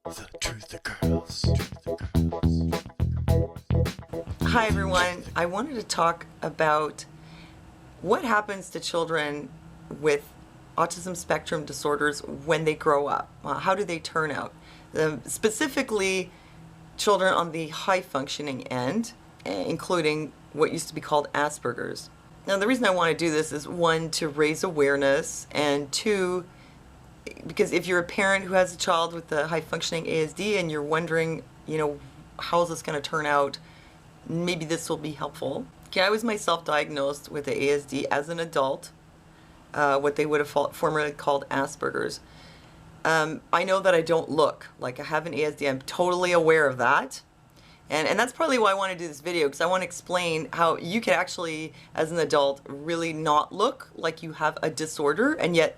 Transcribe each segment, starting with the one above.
The Truth Girls. Hi everyone, I wanted to talk about what happens to children with autism spectrum disorders when they grow up. How do they turn out? Specifically, children on the high functioning end, including what used to be called Aspergers. Now the reason I want to do this is, one, to raise awareness, and two, because if you're a parent who has a child with a high functioning ASD and you're wondering, how is this going to turn out, maybe this will be helpful. Okay, I was myself diagnosed with the ASD as an adult, what they would have formerly called Aspergers. I know that I don't look like I have an ASD. I'm totally aware of that. And that's probably why I want to do this video, because I want to explain how you can actually, as an adult, really not look like you have a disorder, and yet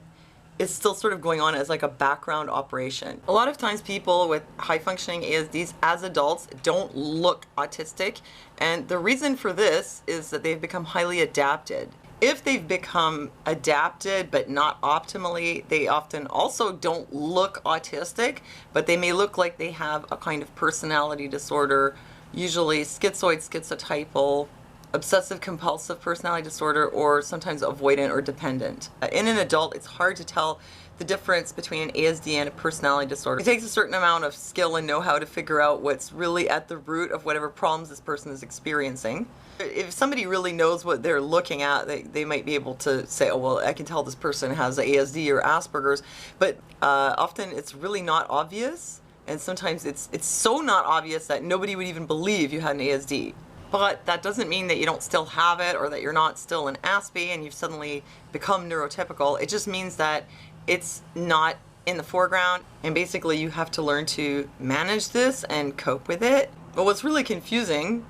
it's still sort of going on as like a background operation. A lot of times people with high functioning ASDs as adults don't look autistic, and the reason for this is that they've become highly adapted. If they've become adapted but not optimally, they often also don't look autistic, but they may look like they have a kind of personality disorder, usually schizoid, schizotypal, obsessive compulsive personality disorder, or sometimes avoidant or dependent. In an adult, it's hard to tell the difference between an ASD and a personality disorder. It takes a certain amount of skill and know-how to figure out what's really at the root of whatever problems this person is experiencing. If somebody really knows what they're looking at, they might be able to say, oh, well, I can tell this person has ASD or Asperger's, but often it's really not obvious, and sometimes it's so not obvious that nobody would even believe you had an ASD. But that doesn't mean that you don't still have it, or that you're not still an aspie and you've suddenly become neurotypical. It just means that it's not in the foreground, and basically you have to learn to manage this and cope with it. But what's really confusing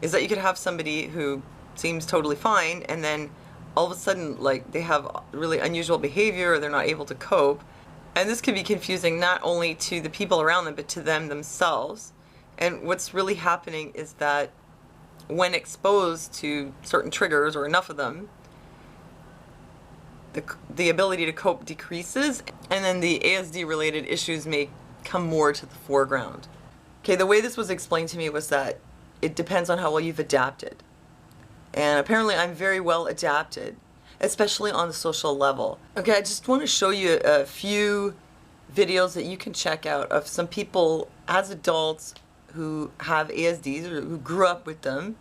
is that you could have somebody who seems totally fine, and then all of a sudden, like, they have really unusual behavior, or they're not able to cope. And this can be confusing not only to the people around them, but to them themselves. And what's really happening is that when exposed to certain triggers, or enough of them, the ability to cope decreases, and then the ASD related issues may come more to the foreground. Okay, the way this was explained to me was that it depends on how well you've adapted. And apparently I'm very well adapted, especially on the social level. Okay, I just want to show you a few videos that you can check out of some people as adults who have ASDs, or who grew up with them.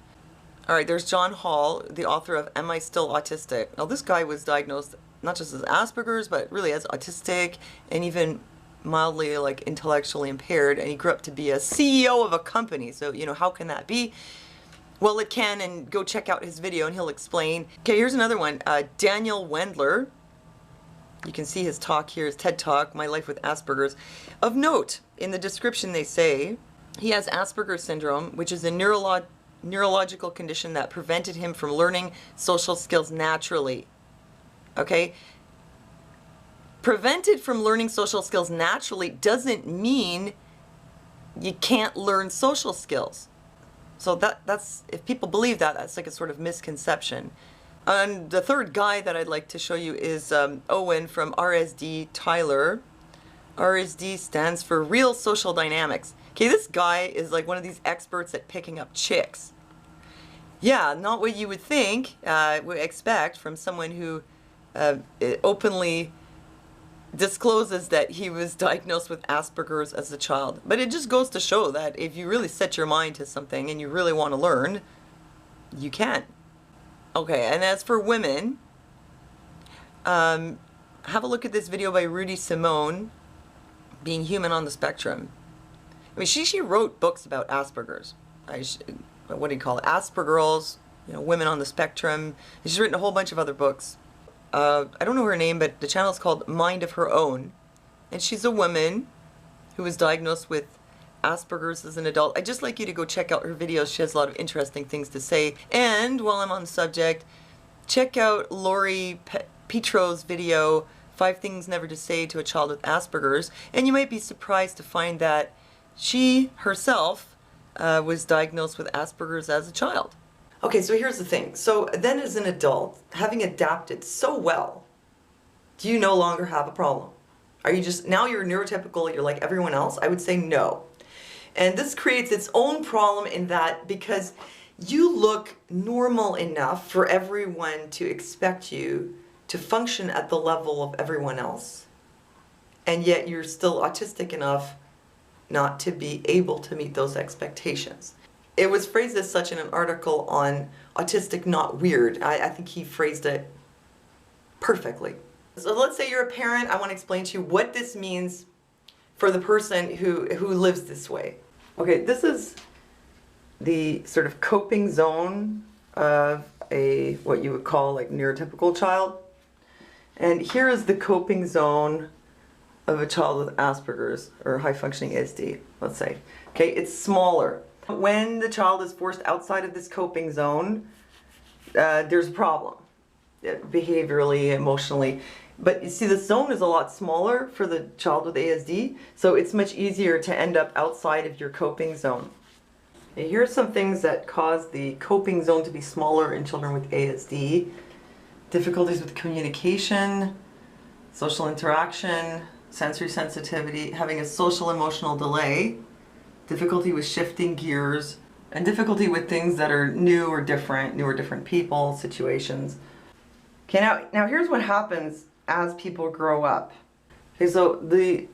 Alright, there's John Hall, the author of Am I Still Autistic? Now this guy was diagnosed not just as Asperger's, but really as autistic, and even mildly like intellectually impaired, and he grew up to be a CEO of a company. So, how can that be? Well, it can, and go check out his video and he'll explain. Okay, here's another one. Daniel Wendler. You can see his talk here, his TED Talk, My Life with Asperger's. Of note, in the description they say, he has Asperger's syndrome, which is a neurological condition that prevented him from learning social skills naturally. Okay? Prevented from learning social skills naturally doesn't mean you can't learn social skills. So that's, if people believe that, that's like a sort of misconception. And the third guy that I'd like to show you is Owen from RSDTyler. RSD stands for Real Social Dynamics. Okay, this guy is like one of these experts at picking up chicks. Yeah, not what you would think, would expect from someone who openly discloses that he was diagnosed with Asperger's as a child. But it just goes to show that if you really set your mind to something and you really want to learn, you can. Okay, and as for women, have a look at this video by Rudy Simone, Being Human on the Spectrum. I mean, she wrote books about Asperger's. What do you call it? Aspergirls, women on the spectrum. And she's written a whole bunch of other books. I don't know her name, but the channel is called MindofHerOwn. And she's a woman who was diagnosed with Asperger's as an adult. I'd just like you to go check out her videos. She has a lot of interesting things to say. And while I'm on the subject, check out Petro's video, 5 Things Never to Say to a Child with Asperger's. And you might be surprised to find that she herself was diagnosed with Asperger's as a child. Okay, so here's the thing. So then as an adult, having adapted so well, do you no longer have a problem? Are you just, now you're neurotypical, you're like everyone else? I would say no. And this creates its own problem in that because you look normal enough for everyone to expect you to function at the level of everyone else. And yet you're still autistic enough not to be able to meet those expectations. It was phrased as such in an article on Autistic Not Weird. I think he phrased it perfectly. So let's say you're a parent. I want to explain to you what this means for the person who lives this way. Okay, this is the sort of coping zone of a, what you would call like neurotypical child. And here is the coping zone of a child with Aspergers or high functioning ASD, let's say. Okay, it's smaller. When the child is forced outside of this coping zone, there's a problem, behaviorally, emotionally. But you see, the zone is a lot smaller for the child with ASD, so it's much easier to end up outside of your coping zone. Okay, here are some things that cause the coping zone to be smaller in children with ASD. Difficulties with communication, social interaction, sensory sensitivity, having a social emotional delay, difficulty with shifting gears, and difficulty with things that are new or different people, situations. Okay, now here's what happens as people grow up. Okay, so the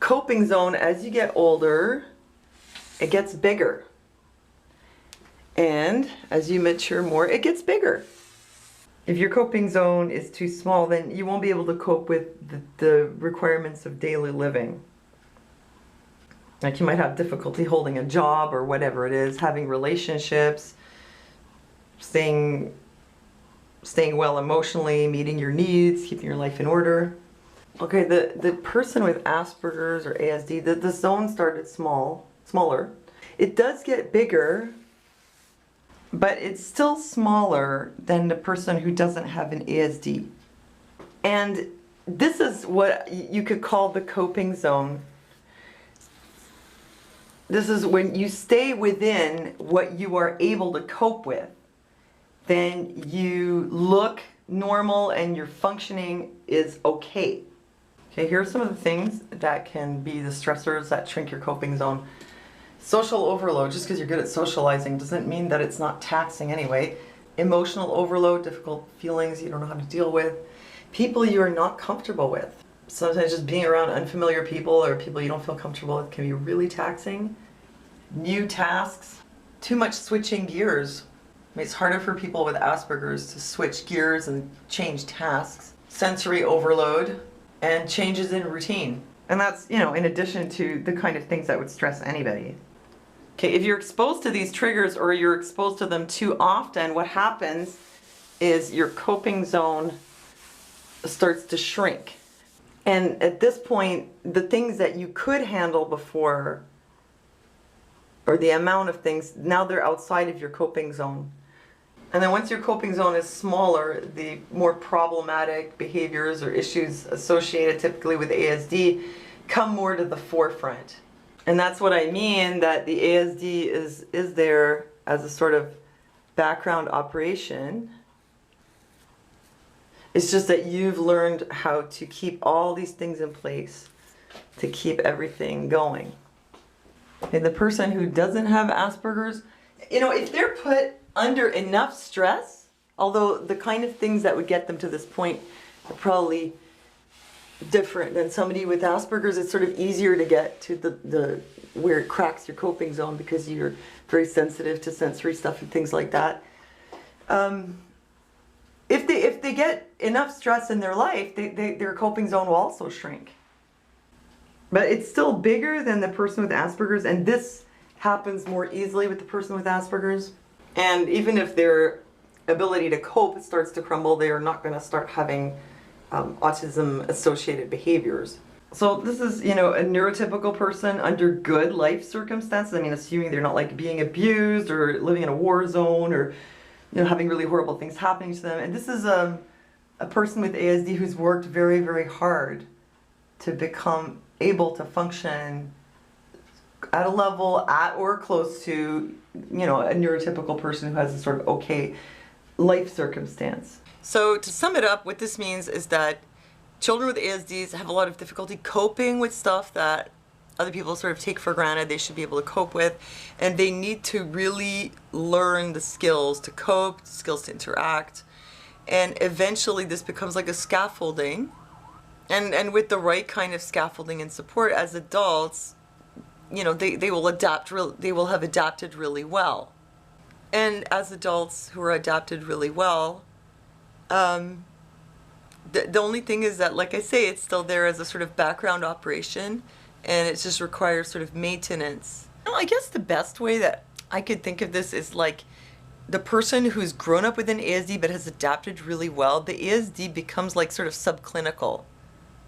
coping zone, as you get older, it gets bigger. And as you mature more, it gets bigger. If your coping zone is too small, then you won't be able to cope with the requirements of daily living. Like you might have difficulty holding a job or whatever it is, having relationships, staying well emotionally, meeting your needs, keeping your life in order. Okay, the person with Aspergers or ASD, the zone started smaller. It does get bigger, but it's still smaller than the person who doesn't have an ASD. And this is what you could call the coping zone. This is when you stay within what you are able to cope with, then you look normal and your functioning is okay. Okay, here are some of the things that can be the stressors that shrink your coping zone. Social overload, just because you're good at socializing doesn't mean that it's not taxing anyway. Emotional overload, difficult feelings you don't know how to deal with. People you are not comfortable with. Sometimes just being around unfamiliar people or people you don't feel comfortable with can be really taxing. New tasks, too much switching gears. It's harder for people with Aspergers to switch gears and change tasks. Sensory overload and changes in routine. And that's, in addition to the kind of things that would stress anybody. Okay, if you're exposed to these triggers or you're exposed to them too often, what happens is your coping zone starts to shrink. And at this point, the things that you could handle before, or the amount of things, now they're outside of your coping zone. And then once your coping zone is smaller, the more problematic behaviors or issues associated typically with ASD come more to the forefront. And that's what I mean, that the ASD is there as a sort of background operation. It's just that you've learned how to keep all these things in place to keep everything going. And the person who doesn't have Asperger's, if they're put under enough stress, although the kind of things that would get them to this point are probably different than somebody with Asperger's. It's sort of easier to get to the where it cracks your coping zone because you're very sensitive to sensory stuff and things like that. If they get enough stress in their life, their coping zone will also shrink. But it's still bigger than the person with Asperger's, and this happens more easily with the person with Asperger's. And even if their ability to cope starts to crumble, they are not going to start having autism-associated behaviors. So this is, a neurotypical person under good life circumstances. I mean, assuming they're not like being abused or living in a war zone or, having really horrible things happening to them. And this is a person with ASD who's worked very, very hard to become able to function at a level at or close to, a neurotypical person who has a sort of okay life circumstance. So to sum it up, what this means is that children with ASDs have a lot of difficulty coping with stuff that other people sort of take for granted they should be able to cope with, and they need to really learn the skills to cope, skills to interact, and eventually this becomes like a scaffolding, and with the right kind of scaffolding and support as adults, you know, they will they will have adapted really well. And as adults who are adapted really well, the only thing is that, like I say, it's still there as a sort of background operation, and it just requires sort of maintenance. Well, I guess the best way that I could think of this is like the person who's grown up with an ASD but has adapted really well, the ASD becomes like sort of subclinical.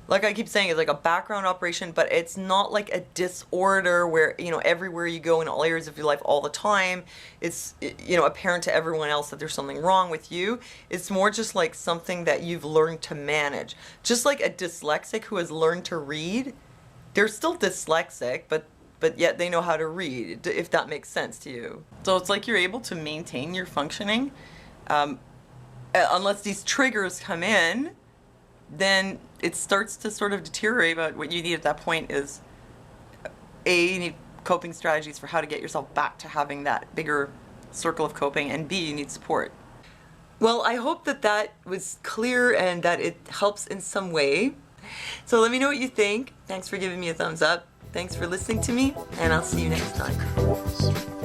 Like I keep saying, it's like a background operation, but it's not like a disorder where, you know, everywhere you go in all areas of your life all the time, it's, you know, apparent to everyone else that there's something wrong with you. It's more just like something that you've learned to manage. Just like a dyslexic who has learned to read, they're still dyslexic, but yet they know how to read, if that makes sense to you. So it's like you're able to maintain your functioning, unless these triggers come in, then it starts to sort of deteriorate. But what you need at that point is, A, you need coping strategies for how to get yourself back to having that bigger circle of coping, and B, you need support. Well, I hope that that was clear and that it helps in some way. So let me know what you think. Thanks for giving me a thumbs up. Thanks for listening to me, and I'll see you next time.